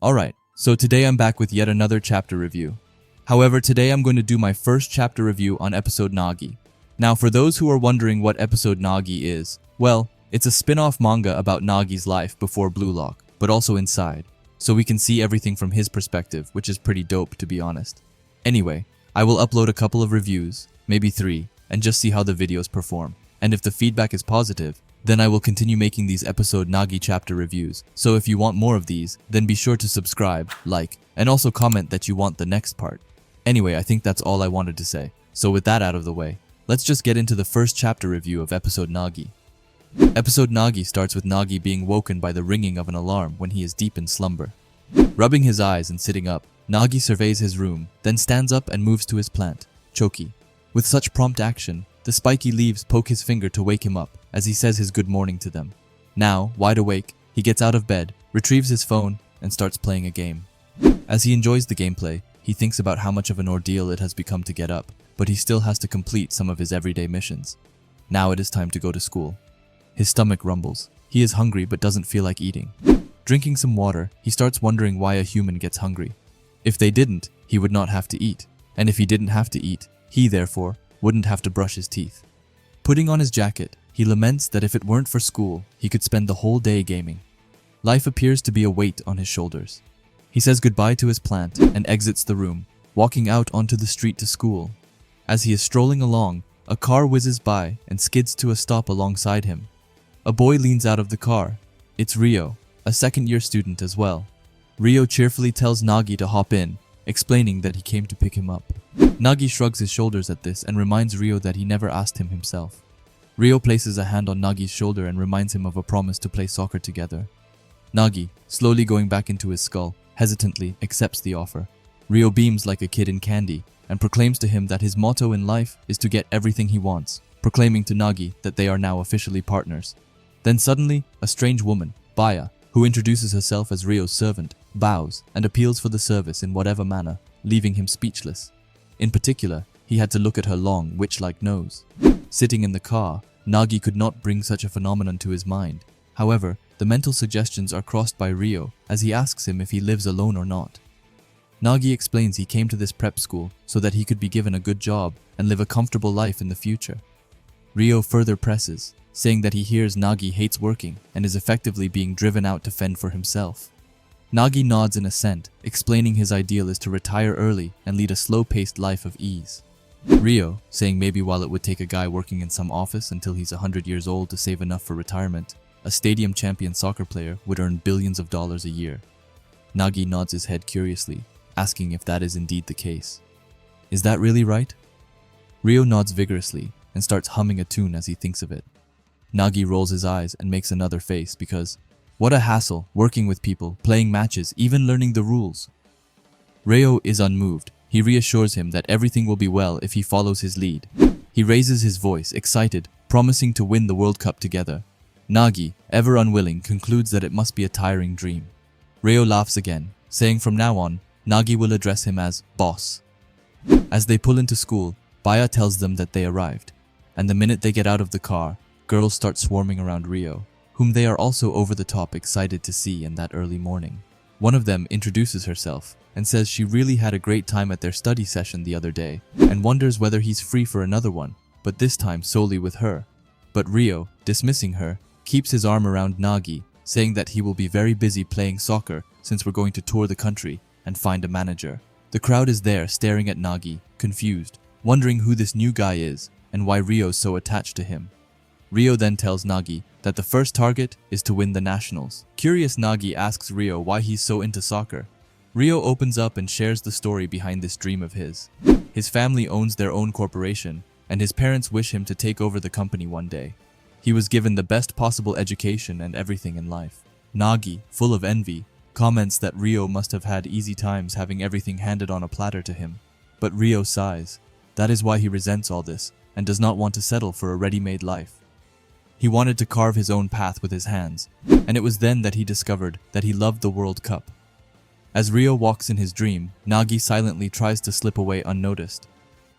Alright, so today I'm back with yet another chapter review. However, today I'm going to do my first chapter review on episode Nagi. Now, for those who are wondering what episode Nagi is, well, it's a spin-off manga about Nagi's life before Blue Lock, but also inside, so we can see everything from his perspective, which is pretty dope to be honest. Anyway, I will upload a couple of reviews, maybe 3, and just see how the videos perform. And if the feedback is positive, then I will continue making these episode Nagi chapter reviews. So if you want more of these, then be sure to subscribe, like, and also comment that you want the next part. Anyway, I think that's all I wanted to say. So with that out of the way, let's just get into the first chapter review of episode Nagi. Episode Nagi starts with Nagi being woken by the ringing of an alarm when he is deep in slumber. Rubbing his eyes and sitting up, Nagi surveys his room, then stands up and moves to his plant, Choki. With such prompt action, the spiky leaves poke his finger to wake him up as he says his good morning to them. Now, wide awake, he gets out of bed, retrieves his phone, and starts playing a game. As he enjoys the gameplay, he thinks about how much of an ordeal it has become to get up, but he still has to complete some of his everyday missions. Now it is time to go to school. His stomach rumbles. He is hungry but doesn't feel like eating. Drinking some water, he starts wondering why a human gets hungry. If they didn't, he would not have to eat. And if he didn't have to eat, he, therefore, wouldn't have to brush his teeth. Putting on his jacket, he laments that if it weren't for school, he could spend the whole day gaming. Life appears to be a weight on his shoulders. He says goodbye to his plant and exits the room, walking out onto the street to school. As he is strolling along, a car whizzes by and skids to a stop alongside him. A boy leans out of the car. It's Reo, a second-year student as well. Reo cheerfully tells Nagi to hop in, explaining that he came to pick him up. Nagi shrugs his shoulders at this and reminds Reo that he never asked him himself. Reo places a hand on Nagi's shoulder and reminds him of a promise to play soccer together. Nagi, slowly going back into his skull, hesitantly accepts the offer. Reo beams like a kid in candy and proclaims to him that his motto in life is to get everything he wants, proclaiming to Nagi that they are now officially partners. Then suddenly, a strange woman, Baya, who introduces herself as Rio's servant, bows and appeals for the service in whatever manner, leaving him speechless. In particular, he had to look at her long, witch-like nose. Sitting in the car, Nagi could not bring such a phenomenon to his mind. However, the mental suggestions are crossed by Reo as he asks him if he lives alone or not. Nagi explains he came to this prep school so that he could be given a good job and live a comfortable life in the future. Reo further presses, saying that he hears Nagi hates working and is effectively being driven out to fend for himself. Nagi nods in assent, explaining his ideal is to retire early and lead a slow-paced life of ease. Reo, saying maybe while it would take a guy working in some office until he's 100 years old to save enough for retirement, a stadium champion soccer player would earn billions of dollars a year. Nagi nods his head curiously, asking if that is indeed the case. Is that really right? Reo nods vigorously and starts humming a tune as he thinks of it. Nagi rolls his eyes and makes another face because, what a hassle, working with people, playing matches, even learning the rules. Reo is unmoved. He reassures him that everything will be well if he follows his lead. He raises his voice, excited, promising to win the World Cup together. Nagi, ever unwilling, concludes that it must be a tiring dream. Reo laughs again, saying from now on, Nagi will address him as boss. As they pull into school, Baya tells them that they arrived, and the minute they get out of the car, girls start swarming around Reo, whom they are also over the top excited to see in that early morning. One of them introduces herself and says she really had a great time at their study session the other day and wonders whether he's free for another one, but this time solely with her. But Reo, dismissing her, keeps his arm around Nagi, saying that he will be very busy playing soccer since we're going to tour the country and find a manager. The crowd is there staring at Nagi, confused, wondering who this new guy is and why Rio's so attached to him. Reo then tells Nagi that the first target is to win the nationals. Curious, Nagi asks Reo why he's so into soccer. Reo opens up and shares the story behind this dream of his. His family owns their own corporation, and his parents wish him to take over the company one day. He was given the best possible education and everything in life. Nagi, full of envy, comments that Reo must have had easy times having everything handed on a platter to him. But Reo sighs. That is why he resents all this and does not want to settle for a ready-made life. He wanted to carve his own path with his hands, and it was then that he discovered that he loved the World Cup. As Reo walks in his dream, Nagi silently tries to slip away unnoticed.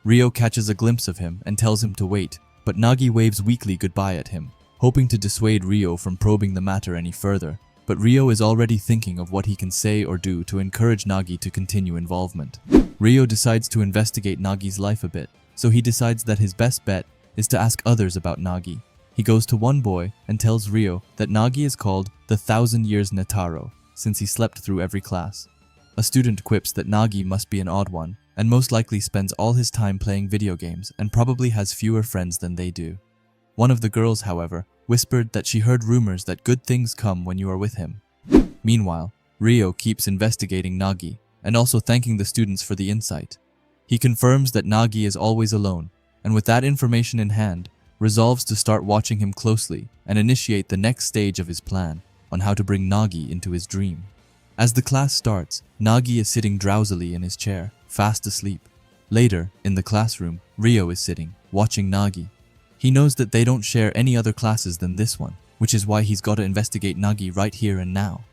Reo catches a glimpse of him and tells him to wait, but Nagi waves weakly goodbye at him, hoping to dissuade Reo from probing the matter any further, but Reo is already thinking of what he can say or do to encourage Nagi to continue involvement. Reo decides to investigate Nagi's life a bit, so he decides that his best bet is to ask others about Nagi. He goes to one boy and tells Reo that Nagi is called the 1,000 Years Netaro, since he slept through every class. A student quips that Nagi must be an odd one, and most likely spends all his time playing video games and probably has fewer friends than they do. One of the girls, however, whispered that she heard rumors that good things come when you are with him. Meanwhile, Reo keeps investigating Nagi, and also thanking the students for the insight. He confirms that Nagi is always alone, and with that information in hand, resolves to start watching him closely and initiate the next stage of his plan on how to bring Nagi into his dream. As the class starts, Nagi is sitting drowsily in his chair, fast asleep. Later, in the classroom, Reo is sitting, watching Nagi. He knows that they don't share any other classes than this one, which is why he's got to investigate Nagi right here and now.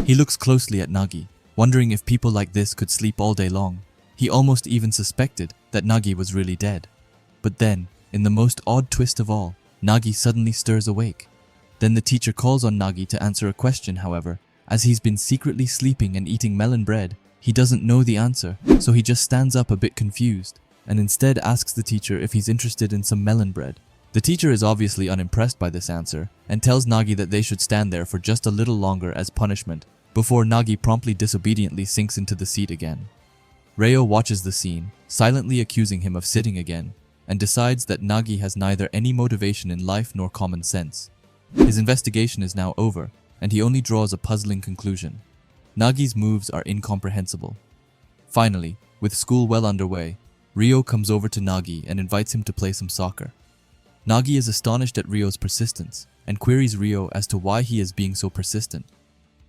He looks closely at Nagi, wondering if people like this could sleep all day long. He almost even suspected that Nagi was really dead. But then, in the most odd twist of all, Nagi suddenly stirs awake. Then the teacher calls on Nagi to answer a question, however. As he's been secretly sleeping and eating melon bread, he doesn't know the answer, so he just stands up a bit confused, and instead asks the teacher if he's interested in some melon bread. The teacher is obviously unimpressed by this answer, and tells Nagi that they should stand there for just a little longer as punishment, before Nagi promptly disobediently sinks into the seat again. Reo watches the scene, silently accusing him of sitting again, and decides that Nagi has neither any motivation in life nor common sense. His investigation is now over, and he only draws a puzzling conclusion. Nagi's moves are incomprehensible. Finally, with school well underway, Reo comes over to Nagi and invites him to play some soccer. Nagi is astonished at Rio's persistence and queries Reo as to why he is being so persistent.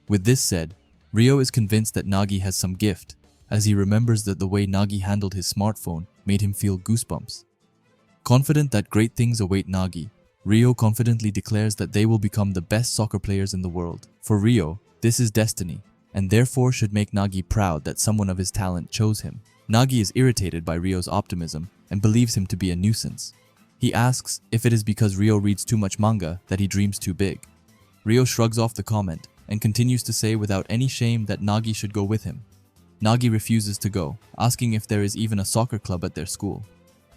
With this said, Reo is convinced that Nagi has some gift, as he remembers that the way Nagi handled his smartphone made him feel goosebumps. Confident that great things await Nagi, Reo confidently declares that they will become the best soccer players in the world. For Reo, this is destiny, and therefore should make Nagi proud that someone of his talent chose him. Nagi is irritated by Rio's optimism and believes him to be a nuisance. He asks if it is because Reo reads too much manga that he dreams too big. Reo shrugs off the comment and continues to say without any shame that Nagi should go with him. Nagi refuses to go, asking if there is even a soccer club at their school.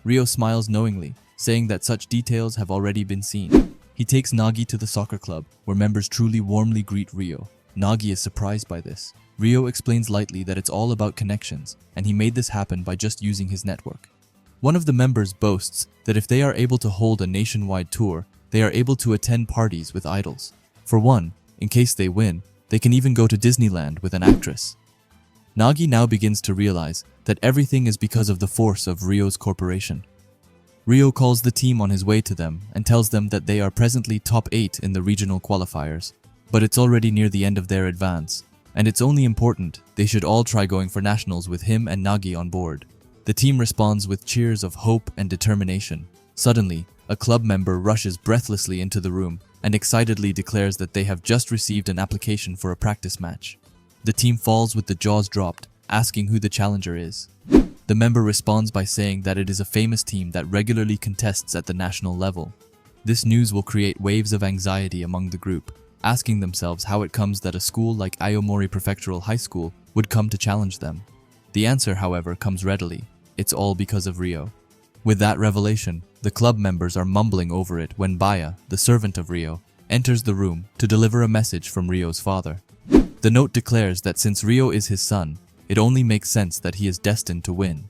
Reo smiles knowingly, saying that such details have already been seen. He takes Nagi to the soccer club, where members truly warmly greet Reo. Nagi is surprised by this. Reo explains lightly that it's all about connections, and he made this happen by just using his network. One of the members boasts that if they are able to hold a nationwide tour, they are able to attend parties with idols. For one, in case they win, they can even go to Disneyland with an actress. Nagi now begins to realize that everything is because of the force of Rio's corporation. Reo calls the team on his way to them and tells them that they are presently top 8 in the regional qualifiers, but it's already near the end of their advance, and it's only important they should all try going for nationals with him and Nagi on board. The team responds with cheers of hope and determination. Suddenly, a club member rushes breathlessly into the room and excitedly declares that they have just received an application for a practice match. The team falls with the jaws dropped, asking who the challenger is. The member responds by saying that it is a famous team that regularly contests at the national level. This news will create waves of anxiety among the group, asking themselves how it comes that a school like Aomori Prefectural High School would come to challenge them. The answer, however, comes readily. It's all because of Reo. With that revelation, the club members are mumbling over it when Baya, the servant of Reo, enters the room to deliver a message from Rio's father. The note declares that since Reo is his son, it only makes sense that he is destined to win.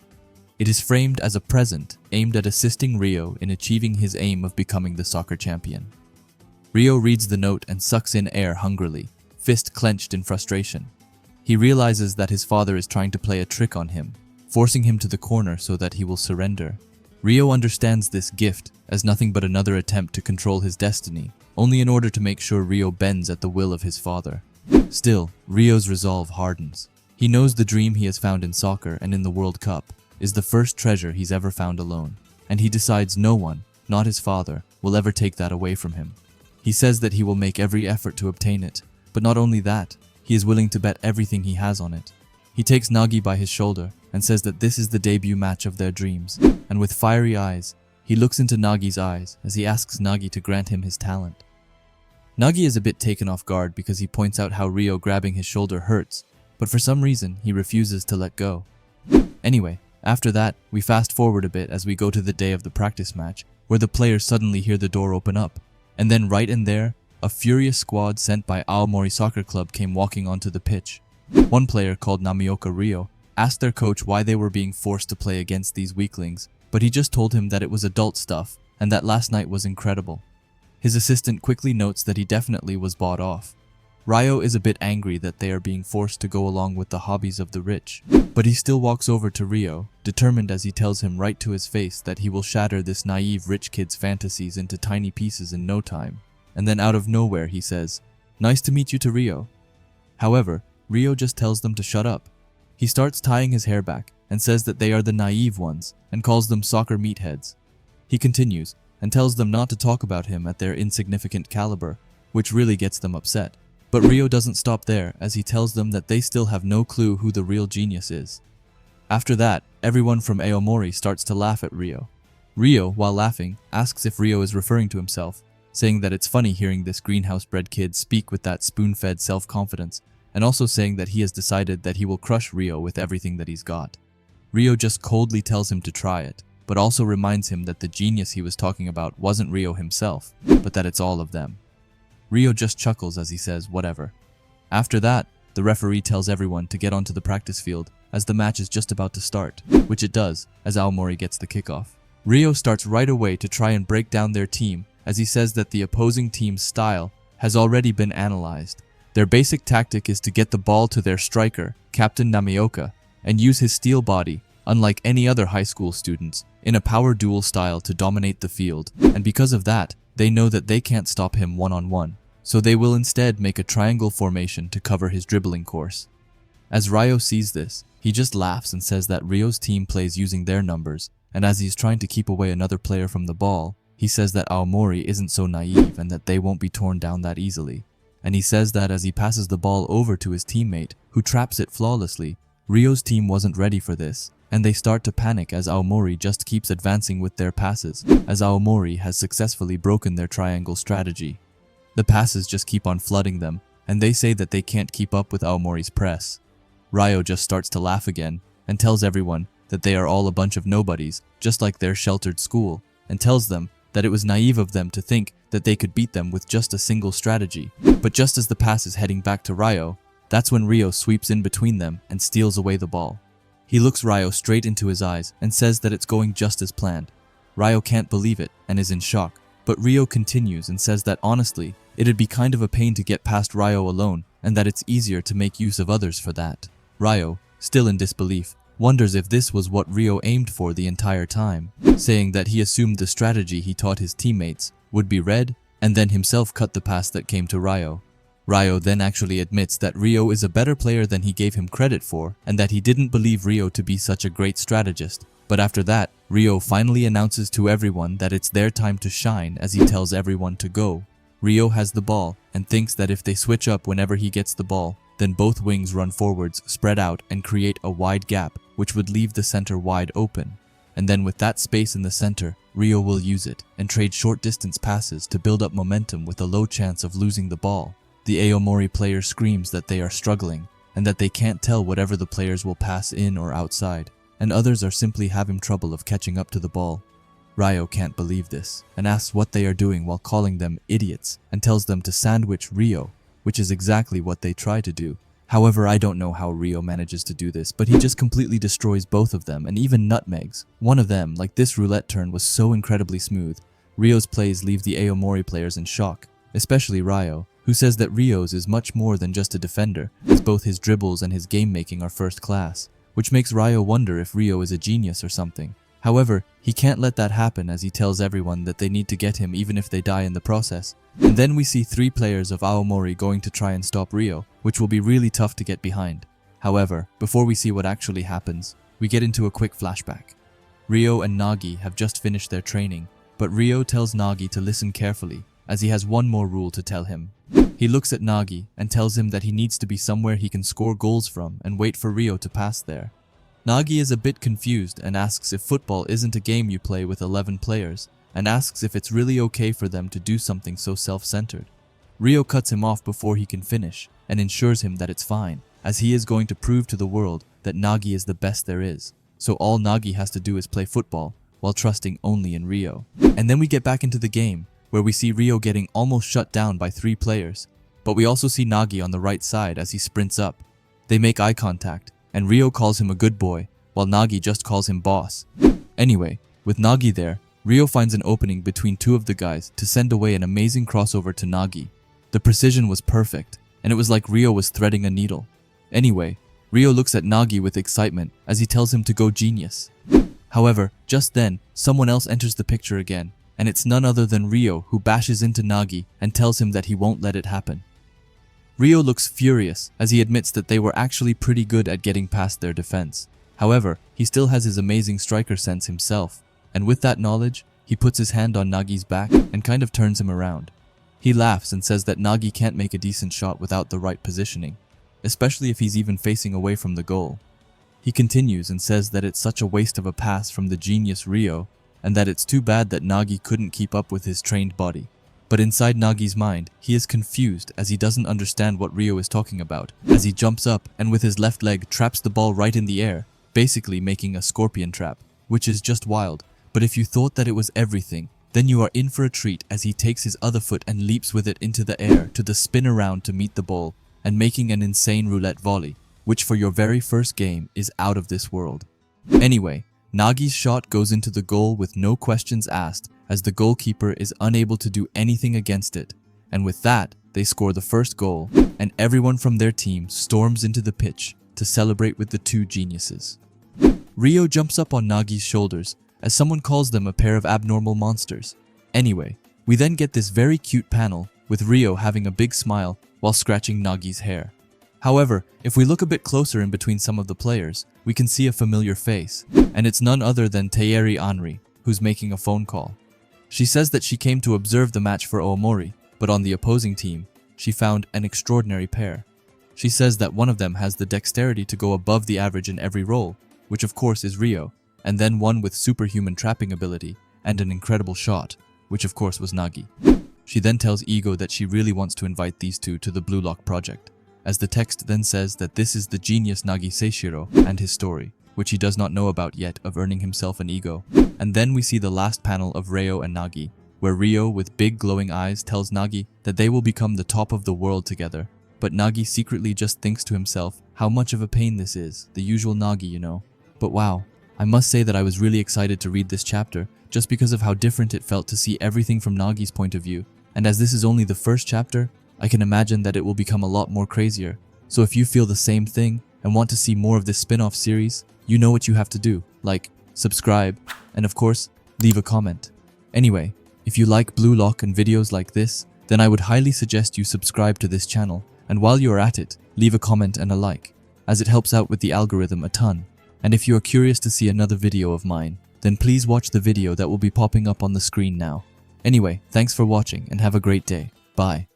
It is framed as a present aimed at assisting Reo in achieving his aim of becoming the soccer champion. Reo reads the note and sucks in air hungrily, fist clenched in frustration. He realizes that his father is trying to play a trick on him, forcing him to the corner so that he will surrender. Reo understands this gift as nothing but another attempt to control his destiny, only in order to make sure Reo bends at the will of his father. Still, Rio's resolve hardens. He knows the dream he has found in soccer and in the World Cup is the first treasure he's ever found alone, and he decides no one, not his father, will ever take that away from him. He says that he will make every effort to obtain it, but not only that, he is willing to bet everything he has on it. He takes Nagi by his shoulder and says that this is the debut match of their dreams, and with fiery eyes, he looks into Nagi's eyes as he asks Nagi to grant him his talent. Nagi is a bit taken off guard because he points out how Reo grabbing his shoulder hurts, but for some reason he refuses to let go. Anyway, after that, we fast forward a bit as we go to the day of the practice match, where the players suddenly hear the door open up, and then right in there, a furious squad sent by Aomori Soccer Club came walking onto the pitch. One player called Nagi Reo asked their coach why they were being forced to play against these weaklings, but he just told him that it was adult stuff and that last night was incredible. His assistant quickly notes that he definitely was bought off. Ryo is a bit angry that they are being forced to go along with the hobbies of the rich, but he still walks over to Ryo, determined as he tells him right to his face that he will shatter this naive rich kid's fantasies into tiny pieces in no time. And then out of nowhere he says, "Nice to meet you to Ryo." However, Ryo just tells them to shut up. He starts tying his hair back and says that they are the naive ones and calls them soccer meatheads. He continues and tells them not to talk about him at their insignificant caliber, which really gets them upset. But Ryo doesn't stop there as he tells them that they still have no clue who the real genius is. After that, everyone from Aomori starts to laugh at Ryo. Ryo, while laughing, asks if Ryo is referring to himself, saying that it's funny hearing this greenhouse-bred kid speak with that spoon-fed self-confidence, and also saying that he has decided that he will crush Ryo with everything that he's got. Ryo just coldly tells him to try it, but also reminds him that the genius he was talking about wasn't Ryo himself, but that it's all of them. Ryo just chuckles as he says, whatever. After that, the referee tells everyone to get onto the practice field as the match is just about to start, which it does as Aomori gets the kickoff. Ryo starts right away to try and break down their team as he says that the opposing team's style has already been analyzed. Their basic tactic is to get the ball to their striker, Captain Namioka, and use his steel body, unlike any other high school students, in a power duel style to dominate the field, and because of that, they know that they can't stop him one-on-one, so they will instead make a triangle formation to cover his dribbling course. As Ryo sees this, he just laughs and says that Ryo's team plays using their numbers, and as he's trying to keep away another player from the ball, he says that Aomori isn't so naive and that they won't be torn down that easily. And he says that as he passes the ball over to his teammate, who traps it flawlessly, Ryo's team wasn't ready for this, and they start to panic as Aomori just keeps advancing with their passes, as Aomori has successfully broken their triangle strategy. The passes just keep on flooding them, and they say that they can't keep up with Aomori's press. Ryo just starts to laugh again, and tells everyone that they are all a bunch of nobodies, just like their sheltered school, and tells them that it was naive of them to think that they could beat them with just a single strategy. But just as the pass is heading back to Ryo, that's when Ryo sweeps in between them and steals away the ball. He looks Ryo straight into his eyes and says that it's going just as planned. Ryo can't believe it and is in shock, but Ryo continues and says that honestly, it'd be kind of a pain to get past Ryo alone and that it's easier to make use of others for that. Ryo, still in disbelief, wonders if this was what Ryo aimed for the entire time, saying that he assumed the strategy he taught his teammates would be read and then himself cut the pass that came to Ryo. Ryo then actually admits that Ryo is a better player than he gave him credit for and that he didn't believe Ryo to be such a great strategist. But after that, Ryo finally announces to everyone that it's their time to shine as he tells everyone to go. Ryo has the ball and thinks that if they switch up whenever he gets the ball, then both wings run forwards, spread out, and create a wide gap, which would leave the center wide open. And then with that space in the center, Ryo will use it and trade short distance passes to build up momentum with a low chance of losing the ball. The Aomori player screams that they are struggling, and that they can't tell whatever the players will pass in or outside, and others are simply having trouble of catching up to the ball. Ryo can't believe this, and asks what they are doing while calling them idiots, and tells them to sandwich Ryo, which is exactly what they try to do. However, I don't know how Ryo manages to do this, but he just completely destroys both of them and even nutmegs. One of them, like this roulette turn, was so incredibly smooth. Ryo's plays leave the Aomori players in shock, especially Ryo, who says that Ryo's is much more than just a defender, as both his dribbles and his game making are first class, which makes Ryo wonder if Ryo is a genius or something. However, he can't let that happen as he tells everyone that they need to get him even if they die in the process. And then we see 3 players of Aomori going to try and stop Ryo, which will be really tough to get behind. However, before we see what actually happens, we get into a quick flashback. Ryo and Nagi have just finished their training, but Ryo tells Nagi to listen carefully, as he has one more rule to tell him. He looks at Nagi and tells him that he needs to be somewhere he can score goals from and wait for Ryo to pass there. Nagi is a bit confused and asks if football isn't a game you play with 11 players, and asks if it's really okay for them to do something so self-centered. Reo cuts him off before he can finish and ensures him that it's fine, as he is going to prove to the world that Nagi is the best there is. So all Nagi has to do is play football while trusting only in Reo. And then we get back into the game, where we see Reo getting almost shut down by 3 players. But we also see Nagi on the right side as he sprints up. They make eye contact, and Reo calls him a good boy, while Nagi just calls him boss. Anyway, with Nagi there, Reo finds an opening between 2 of the guys to send away an amazing crossover to Nagi. The precision was perfect, and it was like Reo was threading a needle. Anyway, Reo looks at Nagi with excitement as he tells him to go genius. However, just then, someone else enters the picture again, and it's none other than Reo, who bashes into Nagi and tells him that he won't let it happen. Reo looks furious as he admits that they were actually pretty good at getting past their defense. However, he still has his amazing striker sense himself, and with that knowledge, he puts his hand on Nagi's back and kind of turns him around. He laughs and says that Nagi can't make a decent shot without the right positioning, especially if he's even facing away from the goal. He continues and says that it's such a waste of a pass from the genius Reo, and that it's too bad that Nagi couldn't keep up with his trained body. But inside Nagi's mind, he is confused as he doesn't understand what Reo is talking about, as he jumps up and with his left leg traps the ball right in the air, basically making a scorpion trap, which is just wild. But if you thought that it was everything, then you are in for a treat as he takes his other foot and leaps with it into the air to the spin around to meet the ball, and making an insane roulette volley, which for your very first game is out of this world. Anyway, Nagi's shot goes into the goal with no questions asked, as the goalkeeper is unable to do anything against it, and with that, they score the first goal, and everyone from their team storms into the pitch to celebrate with the 2 geniuses. Reo jumps up on Nagi's shoulders as someone calls them a pair of abnormal monsters. Anyway, we then get this very cute panel with Reo having a big smile while scratching Nagi's hair. However, if we look a bit closer in between some of the players, we can see a familiar face, and it's none other than Nagi And Reo, who's making a phone call. She says that she came to observe the match for Aomori, but on the opposing team, she found an extraordinary pair. She says that one of them has the dexterity to go above the average in every role, which of course is Reo, and then one with superhuman trapping ability and an incredible shot, which of course was Nagi. She then tells Ego that she really wants to invite these 2 to the Blue Lock project, as the text then says that this is the genius Nagi Seishiro and his story, which he does not know about yet, of earning himself an ego. And then we see the last panel of Reo and Nagi, where Reo with big glowing eyes tells Nagi that they will become the top of the world together, but Nagi secretly just thinks to himself how much of a pain this is, the usual Nagi, you know. But wow, I must say that I was really excited to read this chapter, just because of how different it felt to see everything from Nagi's point of view, and as this is only the first chapter, I can imagine that it will become a lot more crazier. So if you feel the same thing and want to see more of this spin-off series, you know what you have to do, like, subscribe, and of course, leave a comment. Anyway, if you like Blue Lock and videos like this, then I would highly suggest you subscribe to this channel, and while you are at it, leave a comment and a like, as it helps out with the algorithm a ton. And if you are curious to see another video of mine, then please watch the video that will be popping up on the screen now. Anyway, thanks for watching and have a great day. Bye.